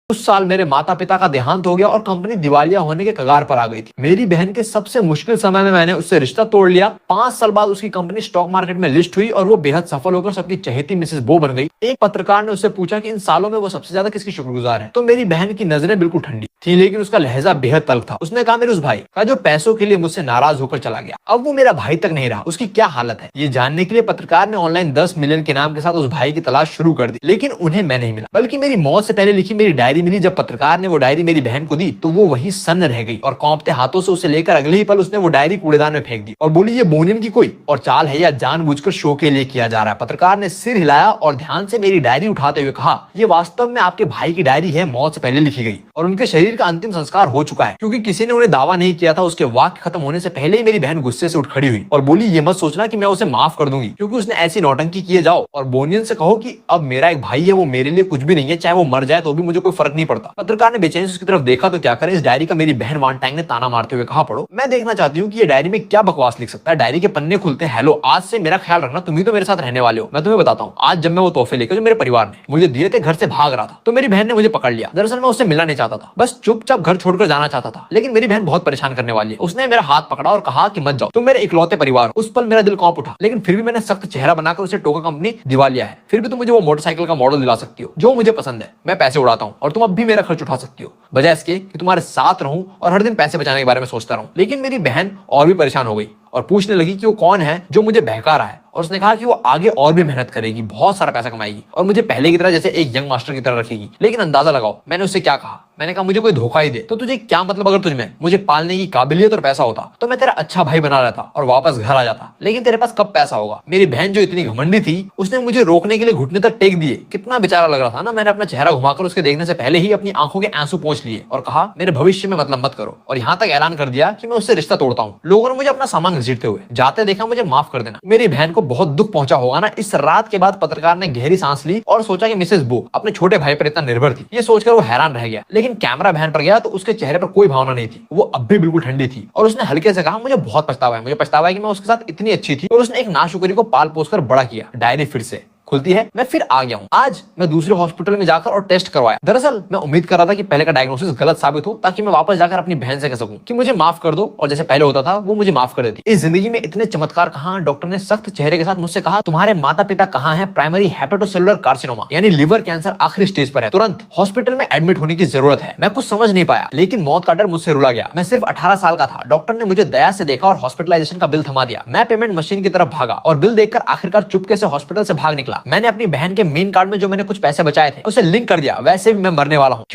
उस साल मेरे माता पिता का देहांत हो गया और कंपनी दिवालिया होने के कगार पर आ गई थी। मेरी बहन के सबसे मुश्किल समय में मैंने उससे रिश्ता तोड़ लिया। 5 साल बाद उसकी कंपनी स्टॉक मार्केट में लिस्ट हुई और वो बेहद सफल होकर सबकी चहेती मिसेस बो बन गई। एक पत्रकार ने उससे पूछा कि इन सालों में वो सबसे ज्यादा किसकी शुक्रगुजार है, तो मेरी बहन की नजरें बिल्कुल ठंडी थी, लेकिन उसका लहजा बेहद तल्ख था। उसने कहा, मेरे उस भाई का जो पैसों के लिए मुझसे नाराज होकर चला गया, अब वो मेरा भाई तक नहीं रहा, उसकी क्या हालत है। ये जानने के लिए पत्रकार ने ऑनलाइन 10 मिलियन के नाम के साथ उस भाई की तलाश शुरू कर दी, लेकिन उन्हें मैं नहीं मिला, बल्कि मेरी मौत से पहले लिखी मेरी डायरी मिली। जब पत्रकार ने वो डायरी मेरी बहन को दी तो वो वहीं सन्न रह गई और कांपते हाथों से उसे लेकर अगले ही पल उसने वो डायरी कूड़ेदान में फेंक दी और बोली, ये बोनियन की कोई और चाल है या जानबूझकर शो के लिए किया जा रहा है। पत्रकार ने सिर हिलाया और ध्यान से मेरी डायरी उठाते हुए कहा, ये वास्तव में आपके भाई की डायरी है, मौत से पहले लिखी गई और उनके शरीर का अंतिम संस्कार हो चुका है, क्योंकि किसी ने उन्हें दावा नहीं किया था। उसके वाक्य खत्म होने से पहले ही मेरी बहन गुस्से से उठ खड़ी हुई और बोली, ये मत सोचना कि मैं उसे माफ कर दूंगी, क्योंकि उसने ऐसी नौटंकी किए जाओ और बोनियन से कहो कि अब मेरा एक भाई है, वो मेरे लिए कुछ भी नहीं है, चाहे वो मर जाए तो भी मुझे कोई फर्क नहीं पड़ता। पत्रकार ने बेचैनी से उसकी तरफ देखा तो क्या करे, इस डायरी का मेरी बहन वांटांग ने ताना मारते हुए कहा, पढ़ो, मैं देखना चाहती हूँ कि ये डायरी में क्या बकवास लिख सकता है। डायरी के पन्ने खुलते हैं, हेलो, आज से मेरा ख्याल रखना, तुम ही तो मेरे साथ रहने वाले हो। मैं तुम्हें बताता हूँ, आज जब मैं वो तोहफे लेकर जो मेरे परिवार ने मुझे दिए थे घर से भाग रहा था तो मेरी बहन ने मुझे पकड़ लिया। दरअसल मैं उससे मिलना नहीं चाहता था, बस चुपचाप घर छोड़कर जाना चाहता था, लेकिन मेरी बहन बहुत परेशान करने वाली है। उसने मेरा हाथ पकड़ा और कहा कि मत जाओ, तुम मेरे इकलौते परिवार। उस पल मेरा दिल कांप उठा, लेकिन फिर भी मैंने सख्त चेहरा बनाकर उसे टोका, कंपनी दिवालिया है, फिर भी तुम मुझे वो मोटरसाइकिल का मॉडल दिला सकती हो जो मुझे पसंद है, मैं पैसे उड़ाता हूँ और तुम अब भी मेरा खर्च उठा सकती हो, बजाय इसके कि तुम्हारे साथ रहूं और हर दिन पैसे बचाने के बारे में सोचता रहूं। लेकिन मेरी बहन और भी परेशान हो गई और पूछने लगी कि वो कौन है जो मुझे बहका रहा है, और उसने कहा कि वो आगे और भी मेहनत करेगी, बहुत सारा पैसा कमाएगी और मुझे पहले की तरह जैसे एक यंग मास्टर की तरह रखेगी। लेकिन अंदाजा लगाओ मैंने उससे क्या कहा। मैंने कहा, मुझे कोई धोखा ही दे तो तुझे क्या मतलब, अगर तुझमें मुझे पालने की काबिलियत और पैसा होता तो मैं तेरा अच्छा भाई बना रहता और वापस घर आ जाता, लेकिन तेरे पास कब पैसा होगा। मेरी बहन जो इतनी घमंडी थी उसने मुझे रोकने के लिए घुटने तक टेक दिए। कितना बेचारा लग रहा था ना। मैंने अपना चेहरा घुमाकर उसके देखने से पहले ही अपनी आंखों के आंसू पोंछ लिए और कहा, मेरे भविष्य में मतलब मत करो, और यहाँ तक ऐलान कर दिया कि मैं उससे रिश्ता तोड़ता हूँ। लोगों ने मुझे अपना सामान घसीटते हुए जाते देखा, मुझे माफ कर देना। मेरी बहन को बहुत दुख पहुंचा होगा ना। इस रात के बाद पत्रकार ने गहरी सांस ली और सोचा कि मिसेस बो अपने छोटे भाई पर इतना निर्भर थी। ये सोचकर वो हैरान रह गया, लेकिन कैमरा बहन पर गया तो उसके चेहरे पर कोई भावना नहीं थी, वो अब भी बिल्कुल ठंडी थी और उसने हल्के से कहा, मुझे बहुत पछतावा है, मुझे पछतावा है कि मैं उसके साथ इतनी अच्छी थी और उसने एक नाशुक्री को पाल पोस कर बड़ा किया। डायरी फिर से खुलती है, मैं फिर आ गया हूँ। आज मैं दूसरे हॉस्पिटल में जाकर और टेस्ट करवाया। दरअसल मैं उम्मीद कर रहा था कि पहले का डायग्नोसिस गलत साबित हो, ताकि मैं वापस जाकर अपनी बहन से कह सकूं कि मुझे माफ कर दो, और जैसे पहले होता था वो मुझे माफ कर देती। इस जिंदगी में इतने चमत्कार कहाँ। डॉक्टर ने सख्त चेहरे के साथ मुझसे कहा, तुम्हारे माता पिता कहाँ हैं? प्राइमरी हेपेटोसेलुलर कार्सिनोमा यानी लिवर कैंसर आखिरी स्टेज पर है, तुरंत हॉस्पिटल में एडमिट होने की जरूरत है। मैं कुछ समझ नहीं पाया, लेकिन मौत का डर मुझसे रुला गया। मैं सिर्फ 18 साल का था। डॉक्टर ने मुझे दया से देखा और हॉस्पिटलाइजेशन का बिल थमा दिया। मैं पेमेंट मशीन की तरफ भागा और बिल देखकर आखिरकार चुपके से हॉस्पिटल से भाग निकला। मैंने अपनी बहन के मेन कार्ड में जो मैंने कुछ पैसे बचाए थे उसे लिंक कर दिया, वैसे भी मैं मरने वाला हूँ।